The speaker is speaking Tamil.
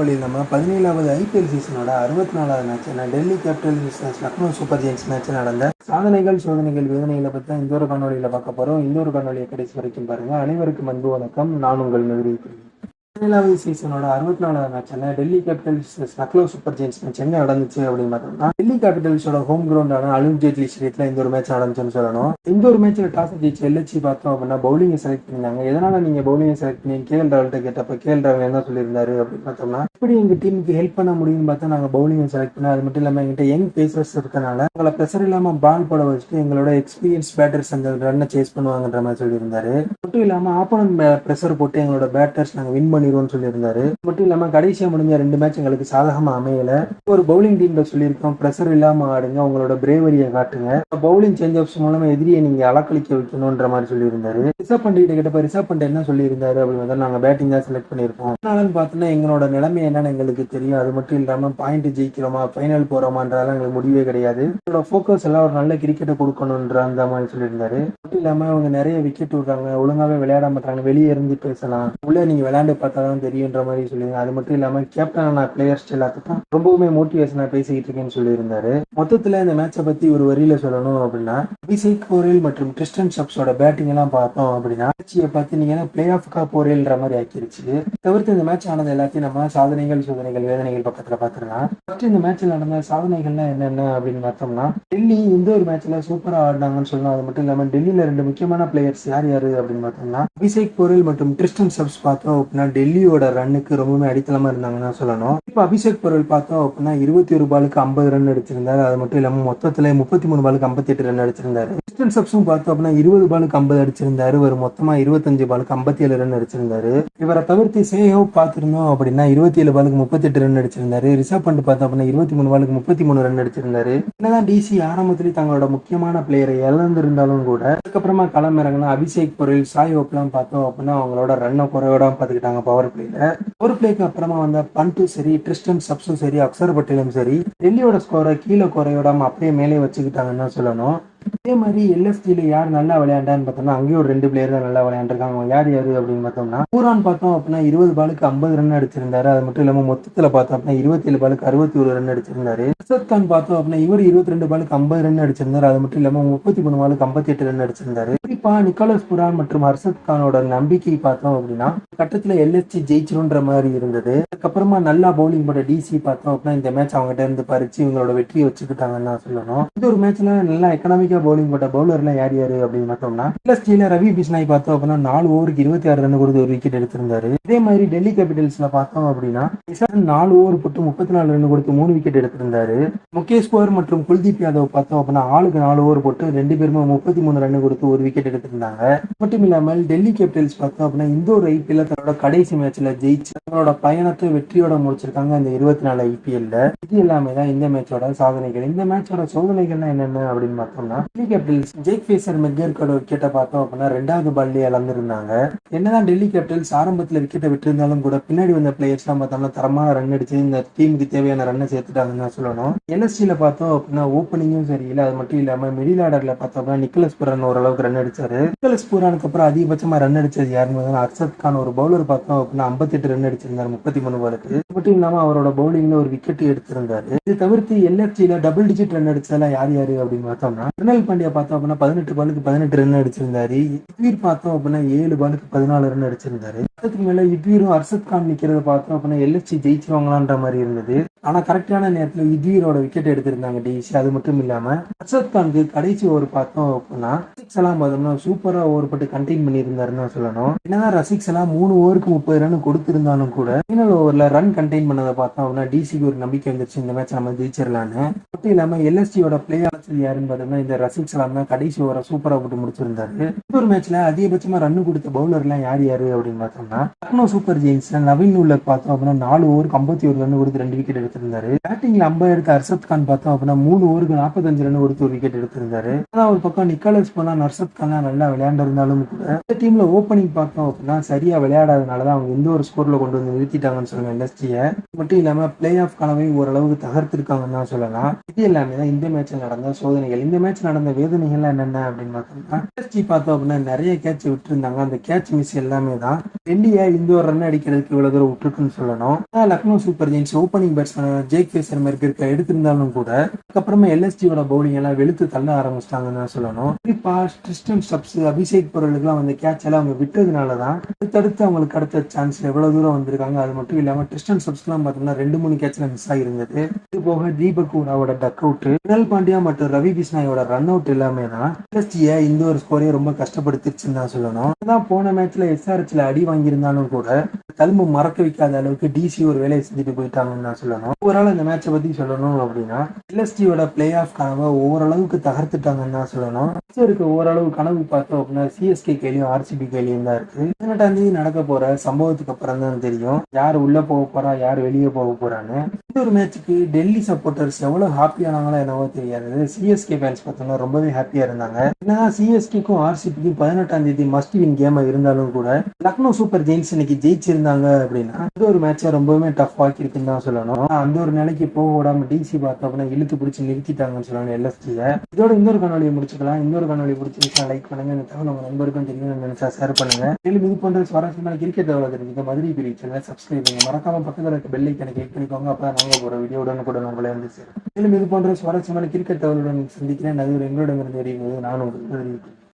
காணொலியில் நம்ம 17வது ஐபிஎல் சீசனோட 64வது மேட்சான Delhi capitals versus Lucknow super Jains match நடந்த சாதனைகள், சோதனைகள், வேதனைகளை பற்றி இந்த ஒரு காணொலியில் பார்க்க போகிறோம். இந்த ஒரு காணொலியை கடைசி வரைக்கும் பாருங்க. அனைவருக்கும் அன்பு வணக்கம். நான் உங்கள் மதுரை. 17வது சீசனோட 64வது மேட்ச்ல Delhi Capitals Lucknow super Jains match எங்க நடந்துச்சு அப்படின்னு பார்த்தோம்னா, டெல்லி கேபிட்டல்ஸோட ஹோம் கிரவுண்டான அருண் ஜேட்லி ஸ்டேடியத்துல இந்த ஒரு மேட்ச் நடந்துச்சுன்னு சொல்லணும். இந்த ஒரு மேட்ச்ல டாஸ் ஜெயிச்சு எல்ஹெச்சி பார்த்தோம் அப்படின்னா பவுலிங்கை செலக்ட் பண்ணிருந்தாங்க. எதனால நீங்க பவுலிங்கை செலக்ட் பண்ணி கேஎல் ராகுல்கிட்ட கேட்டப்ப கேஎல் ராகுல் என்ன சொல்லியிருந்தாரு அப்படின்னு பார்த்தோம்னா, எப்படி எங்க டீமுக்கு ஹெல்ப் பண்ண முடியும்னு பார்த்தா நாங்க பவுலிங்கை செலக்ட் பண்ண, அது மட்டும் இல்லாம எங்கிட்ட யங் பேசர்ஸ் இருக்கனால எங்களை ப்ரெஷர் இல்லாம பால் போட வச்சுட்டு எங்களோட எக்ஸ்பீரியன்ஸ் பேட்டர்ஸ் அந்த ரன்னை சேஸ் பண்ணுவாங்கன்ற மாதிரி சொல்லியிருந்தாரு. மட்டும் இல்லாம ஆப்போனன்ட் ப்ரெஷர் போட்டு எங்களோட பேட்டர்ஸ் நாங்க வின் பண்ணிடுவோம்னு சொல்லியிருந்தாரு. மட்டும் இல்லாம கடைசியா முடிஞ்ச 2 மேட்ச் எங்களுக்கு சாதகமா அமையல. ஒரு பவுலிங் டீம்ல சொல்லியிருக்கோம், பிரஷர் இல்லாம ஆடுங்க, உங்களோட பிரேவரியை காட்டுங்க, பவுலிங் சேஞ்ச் ஆப்ஸ் மூலமா எதிரியை நீங்க அலக்களிக்க வைக்கணும்ன்ற மாதிரி சொல்லியிருந்தாரு. ரிஷப் பண்ட் கிட்ட கேட்டப்ப ரிஷப் பண்ட் என்ன சொல்லியிருந்தாரு அப்படின்னு நாங்க பேட்டிங் தான் செலக்ட் பண்ணியிருக்கோம். அதனாலன்னு பார்த்தோன்னா எங்களோட நிலைமை என்னன்னு எங்களுக்கு தெரியும். அது மட்டும் இல்லாம பாயிண்ட் ஜெயிக்கிறோமா ஃபைனல் போறோமான்றதால எங்களுக்கு முடிவே கிடையாது. எங்களோட ஃபோக்கஸ் எல்லாம் ஒரு நல்ல கிரிக்கெட்டை கொடுக்கணும்ன்ற அந்த மாதிரி சொல்லியிருந்தாரு. மட்டும் இல்லாம அவங்க நிறைய விக்கெட் விடுறாங்க, ஒழுங்காவே விளையாட மாட்டாங்க, வெளியே இருந்து பேசலாம், உள்ள நீங்க விளையாண்டு பார்த்தா தான் தெரியுன்ற மாதிரி சொல்லியிருந்தாரு. அது மட்டும் இல்லாம கேப்டனான பிளேயர்ஸ் எல்லாத்துக்கும் ரொம்பவுமே மோட்டிவேஷனா பேசிக்கிட்டு இருக்கேன்னு சொல்லியிருந்தாரு. மொத்தத்துல இந்த மேட்சை பத்தி ஒரு வரியில சொல்லணும் அப்படின்னா, அபிஷேக் போரேல் மற்றும் கிறிஸ்டன் சப்ஸோட பேட்டிங் எல்லாம் பார்த்தோம் அப்படின்னா பாத்தீங்கன்னா பிளே ஆஃப்கா போரேல்ன்ற மாதிரி ஆக்கிருச்சு. தவிர்த்து இந்த மேட்ச் ஆனது எல்லாத்தையும் நம்ம சாதனைகள், சோதனைகள், வேதனைகள் பக்கத்துல பாத்துக்கலாம். ஃபர்ஸ்ட் இந்த மேட்ச்ல நடந்த சாதனைகள்லாம் என்னென்ன அப்படின்னு பார்த்தோம்னா, டெல்லி இந்த ஒரு மேட்ச்ல சூப்பரா ஆடினாங்கன்னு சொல்லலாம். அது மட்டும் இல்லாம டெல்லியில 2 முக்கியமான பிளேயர்ஸ் யார் யாரு அப்படின்னு பார்த்தோம்னா, அபிஷேக் போரேல் மற்றும் கிறிஸ்டன் சப்ஸ் பார்த்தோம் அப்படின்னா டெல்லியோட ரன்னுக்கு ரொம்பவுமே அடித்தளமா இருந்தாங்கன்னு சொல்லணும். இப்ப அபிஷேக் போரேல் பார்த்தோம் அப்படின்னா 21 பாலுக்கு 50 ரன் அடிச்சிருந்தாரு. அது மட்டும் இல்லாம மொத்தத்துல 33 பாலுக்கு 58 ரன் அடிச்சிருந்தாரு. கிறிஸ்டன் சப்ஸும் பார்த்தோம் அப்படின்னா 20 பாலுக்கு 50 அடிச்சிருந்தாரு. ஒரு மொத்தமா 25 பாலுக்கு 57 ரன் அடிச்சிருந்தாரு. இவரை தவிர்த்து சேஹவ் பார்த்திருந்தோம் அப்படின்னா 27 பாலுக்கு 38 ரன் அடிச்சிருந்தாரு. ரிஷப் பண்ட் பார்த்தோம் அப்படின்னா 23 பாலுக்கு 33 ரன் அடிச்சிருந்தாரு. என்னதான் டிசி ஆரம்பத்திலேயே தங்களோட முக்கியமான பிளேயரை இழந்திருந்தாலும் கூட அதுக்கப்புறமா களம் இறங்கினா அபிஷேக் போரேல், சாய் ஹோப்லாம் பார்த்தோம் அப்படின்னா அவங்களோட ரன்னை குறையோட பார்த்துக்கிட்டாங்க பவர் பிளேல. ஒரு பிளேக்கு அப்புறமா வந்த பண்ட்டும் சரி, கிறிஸ்டன் சப்ஸும் சரி, அக்சர் பட்டேலும் சரி, டெல்லியோட ஸ்கோரை கீழே குறையோடாம அப்படியே மேலே வச்சுக்கிட்டாங்கன்னு சொல்லணும். அதே மாதிரி எல்எஸ்டில யார் நல்லா விளையாண்டான்னு பார்த்தோம்னா அங்கேயும் ஒரு 2 பிளேயர் தான் நல்லா விளையாண்டுருக்காங்க. யார் அப்படின்னு பார்த்தோம்னா, பூரான் பார்த்தோம் அப்படின்னா 20 பாலுக்கு 50 ரன் அடிச்சிருந்தாரு. அது மட்டும் இல்லாம மொத்தத்துல பார்த்தோம் அப்படின்னா 27 பாலுக்கு 61 ரன் அடிச்சிருந்தாரு. அர்ஷத் கான் பார்த்தோம் அப்படின்னா இவர் 22 பாலுக்கு 50 ரன் அடிச்சிருந்தாரு. அது மட்டும் இல்லாம 33 பாலுக்கு 58 ரன் அடிச்சிருந்தாரு. குறிப்பா நிக்கோலஸ் புரான் மற்றும் ஹர்ஷத் கானோட நம்பிக்கை பார்த்தோம் அப்படின்னா கட்டத்துல எல்எஸ்டி ஜெயிச்சிரும்ன்ற மாதிரி இருந்தது. அதுக்கப்புறமா நல்லா பவுலிங் போட டிசி பார்த்தோம் அப்படின்னா இந்த மேட்ச் அவங்ககிட்ட இருந்து பறிச்சு இவங்களோட வெற்றியை வச்சுக்கிட்டாங்கன்னு தான் சொல்லணும். இந்த ஒரு மேட்ச்ல நல்லா எக்கனாமிக்கா பவுலிங் போட்ட பவுலர்லாம் யார் அப்படின்னு பார்த்தோம்னா, எல்எஸ்டில ரவி பிஷ்னாய் பார்த்தோம் அப்படின்னா 4 ஓவருக்கு 26 ரன் கொடுத்து ஒரு விக்கெட் எடுத்திருந்தாரு. இதே மாதிரி டெல்லி கேபிட்டல்ஸ்ல பார்த்தோம் அப்படின்னா 4 ஓவர் போட்டு 34 ரன் கொடுத்து 3 விக்கெட் எடுத்திருந்தாரு. முகேஷ் குமார் மற்றும் குல்தீப் யாதவ் பார்த்தோம் அப்படின்னா ஆளுக்கு 4 ஓவர் போட்டு 2 பேருமே 33 ரன் கொடுத்து ஒரு விக்கெட் எடுத்திருந்தாங்க. மட்டும் இல்லாமல் டெல்லி கேபிட்டல்ஸ் பார்த்தோம் அப்படின்னா இந்த ஒரு ஐபிஎல் தன்னோட கடைசி மேட்ச்ல ஜெயிச்சு அவங்களோட பயணத்தை வெற்றியோட முடிச்சிருக்காங்க இந்த 24 ஐபிஎல்ல. இது எல்லாமே தான் இந்த மேட்சோட சாதனைகள். இந்த மேட்சோட சோதனைகள்லாம் என்னென்ன அப்படின்னு பார்த்தோம்னா, டெல்லி கேபிட்டல்ஸ் ஜேக் ஃப்ரேசர் மெக்கர்கோட விக்கெட்டை பார்த்தோம் அப்படின்னா 2வது பால்லே இழந்திருந்தாங்க. என்னதான் டெல்லி கேபிட்டல்ஸ் ஆரம்பத்துல விக்கெட்டை விட்டுருந்தாலும் கூட பின்னாடி வந்த பிளேயர்ஸ் எல்லாம் பார்த்தோம்னா தரமான ரன் அடிச்சு இந்த டீமுக்கு தேவையான ரன்னை சேர்த்துட்டாங்கன்னு சொல்லணும். எல்எஸ்டில பார்த்தோம் அப்படின்னா ஓப்பனிங்கும் சரியில்லை. அது மட்டும் இல்லாம மிடில் ஆர்டர்ல பார்த்தோம் அப்படின்னா நிக்கோலஸ் புரான் ஓரளவுக்கு ரன் அடிச்சாரு. நிக்கோலஸ் புரானுக்கு அப்புறம் அதிகபட்சமா ரன் அடிச்சது யாருன்னு அர்ஷத் கான் ஒரு பவுலர் பார்த்தோம் அப்படின்னா 58 ரன் அடிச்சிருந்தாரு 33 பாலுக்கு. மட்டும் இல்லாம அவரோட பவுலிங்ல ஒரு விக்கெட் எடுத்திருந்தாரு. இது தவிர்த்து எல்எஸ்டில டபுள் டிஜிட் ரன் அடிச்சதெல்லாம் யார் அப்படின்னு பார்த்தோம்னா, ரினல் பாண்டியா பார்த்தோம் அப்படின்னா 18 பாலுக்கு 18 ரன் அடிச்சிருந்தாரு. யுத்வீர் பார்த்தோம் அப்படின்னா 7 பாலுக்கு 14 ரன் அடிச்சிருந்தாரு. அதுக்கு மேல யுத்வீரும் அர்ஷத் கான் நிக்கிறத பார்த்தோம் அப்படின்னா எல்எஸ்டி ஜெயிச்சிருவாங்களான்ற மாதிரி இருந்தது. ஆனா கரெக்டான நேரத்துல யுத்வீரோட விக்கெட் எடுத்திருந்தாங்க டிசி. அது மட்டும் இல்லாம அர்ஷத் கானுக்கு கடைசி ஓவர் பார்த்தோம் அப்படின்னா ரசிக்ஸ் எல்லாம் பார்த்தோம்னா சூப்பரா ஓவர் போட்டு கண்டெயின் பண்ணியிருந்தாருன்னு சொல்லணும். என்னதான் ரசிக்ஸ் எல்லாம் 3 ஓவருக்கு 30 ரன் கொடுத்திருந்தாலும் கூட ஃபைனல் ஓவர்ல ரன் கண்டெயின் பண்ணதை பார்த்தோம் அப்படின்னா டிசிக்கு ஒரு நம்பிக்கை வந்துருச்சு, இந்த மேட்ச் நம்ம ஜெயிச்சிடலான்னு. மட்டும் இல்லாம எல்எஸ்டியோட பிளே ஆனது யாருன்னு பார்த்தோம்னா இந்த ரசிக்ஸ் எல்லாம் தான் கடைசி ஓவரை சூப்பரா போட்டு முடிச்சிருந்தாரு. இந்த ஒரு மேட்ச்ல அதிகபட்சமா ரன் கொடுத்த பவுலர் எல்லாம் யார் அப்படின்னு பார்த்தோம்னா, லக்னோ சூப்பர் ஜெயின்ஸ் நவீன் உல்லக் பார்த்தோம் அப்படின்னா 4 ஓவருக்கு 51 ரன் கொடுத்து 2 விக்கெட் எடுத்திருந்தாரு. பேட்டிங்ல 50 எடுத்த அர்ஷத் கான் பார்த்தோம் அப்படின்னா 3 ஓவருக்கு 45 ரன் கொடுத்து ஒரு விக்கெட் எடுத்திருந்தாரு. அதான் ஒரு பக்கம் நிக்கோலஸ் புரான், அர்ஷத் கான் நல்லா விளையாண்டிருந்தாலும் கூட இந்த டீம்ல ஓப்பனிங் பார்த்தோம் அப்படின்னா சரியா விளையாடாதனாலதான் அவங்க எந்த ஒரு ஸ்கோர்ல கொண்டு வந்து நிறுத்திட்டாங்கன்னு சொல்லுங்க எல்எஸ்டியை. மட்டும் இல்லாம பிளே ஆஃப் கனவை ஓரளவுக்கு தகர்த்திருக்காங்கன்னு தான் சொல்லலாம். இது எல்லாமே தான் இந்த மேட்ச்ல நடந்த சோதனைகள். இந்த மேட்ச் நடந்த வேதனைகள் என்னென்ன அப்படின்னு பார்த்தோம்னா, எல்எஸ்ஜி பார்த்தோம் அப்படின்னா நிறைய கேட்ச் விட்டுருந்தாங்க. அந்த கேட்ச் மிஸ் எல்லாமே தான் டெல்லியை இந்த ஒரு ரன் அடிக்கிறதுக்கு இவ்வளவு தூரம் விட்டுருக்குன்னு சொல்லணும். Lucknow super Giants opening batsman Jake Fraser இருக்க எடுத்திருந்தாலும் கூட அதுக்கப்புறமா எல்எஸ்ஜியோட பவுலிங் எல்லாம் வெளுத்து தள்ள ஆரம்பிச்சிட்டாங்கன்னு தான் சொல்லணும். குறிப்பா ட்ரிஸ்டன் ஸ்டப்ஸ், அபிஷேக் பொருளுக்குலாம் வந்து கேட்ச் எல்லாம் அவங்க விட்டதுனாலதான் அடுத்தடுத்து அவங்களுக்கு அடுத்த சான்ஸ் எவ்வளவு தூரம் வந்திருக்காங்க. அது மட்டும் இல்லாம ட்ரிஸ்டன் ஸ்டப்ஸ்லாம் பார்த்தோம்னா 2-3 கேட்ச்ல மிஸ் ஆகிருந்தது. இது போக தீபக் ஹூடாவோட டக் அவுட், குணால் பாண்டியா மற்றும் ரவி பிஷ்னாயோட ரன் அவுட் எல்லாமே தான் எல்எஸ்ஜியை இந்த ஒரு ஸ்கோரையை ரொம்ப கஷ்டப்படுத்திருச்சுன்னு தான் சொல்லணும். அதான் போன மேட்ச்ல எஸ்ஆர்எச்ல அடி வாங்கியிருந்தாலும் கூட தழும்பு மறக்க வைக்காத அளவுக்கு டிசி ஒரு வேலையை செஞ்சுட்டு போயிட்டாங்கன்னு தான் சொல்லணும். ஓவரால் இந்த மேட்சை பத்தி சொல்லணும் அப்படின்னா எல்எஸ்டியோட பிளே ஆஃப் கனவை ஓரளவுக்கு தகர்த்துட்டாங்கன்னு தான் சொல்லணும். இருக்க ஓரளவு கனவு பார்த்தோம் அப்படின்னா சிஎஸ்கே கையிலையும் ஆர்சிபி கையிலையும் தான் இருக்கு. 18ஆம் தேதி நடக்க போற சம்பவத்துக்கு அப்புறம் தான் தெரியும் யார் உள்ள போக போறா, யார் வெளியே போக போறான்னு. இந்த ஒரு மேட்சுக்கு டெல்லி சப்போர்ட்டர்ஸ் எவ்வளவு ஹாப்பியானாங்களோ என்னவோ தெரியாது. சிஎஸ்கே ஃபேன்ஸ் பார்த்தோம்னா ரொம்பவே ஹாப்பியா இருந்தாங்க. என்னதான் சிஎஸ்கேக்கும் ஆர்சிபிக்கும் 18ஆம் தேதி மஸ்ட் வின் கேமா இருந்தாலும் கூட லக்னோ சூப்பர் ஜெயின்ஸ் இன்னைக்கு ஜெயிச்சிருந்தாங்க அப்படின்னா இந்த ஒரு மேட்சை ரொம்பவே டஃப் ஆக்கிருக்குன்னு தான் சொல்லணும். அந்த ஒரு நிலைக்கு போக விடாம டிசி பார்த்தோம் அப்படின்னா இழுத்து பிடிச்சி நிறுத்திட்டாங்கன்னு சொல்லணும் எல்எஸ்டியை. இதோட இன்னொரு காணொலியை முடிச்சுக்கலாம். இன்னொரு காணொலி பிடிச்சிருக்கா லைக் பண்ணுங்க. இந்த தகவல் உங்க நண்பருக்கும் தெரியும் நினைச்சா ஷேர் பண்ணுங்க. மேலும் இது போன்ற சுவாரஸ்யமான கிரிக்கெட் தகவல் தெரிஞ்சுக்க மதுரை பிரிவு சேனலை சப்ஸ்கிரைப் பண்ணுங்க. மறக்காம பக்கத்தில் இருக்க பெல் ஐக்கனை கிளிக் பண்ணிக்கோங்க. அப்பதான் நாங்க போற வீடியோ உடனுக்குடன் உங்களை வந்து சேரும். மேலும் இது போன்ற சுவாரஸ்யமான கிரிக்கெட் தகவலுடன் சந்திக்கிறேன். அது ஒரு எங்களிடமிருந்து அறிவிப்பது நான் உங்களுக்கு தெரிவிக்கிறேன்.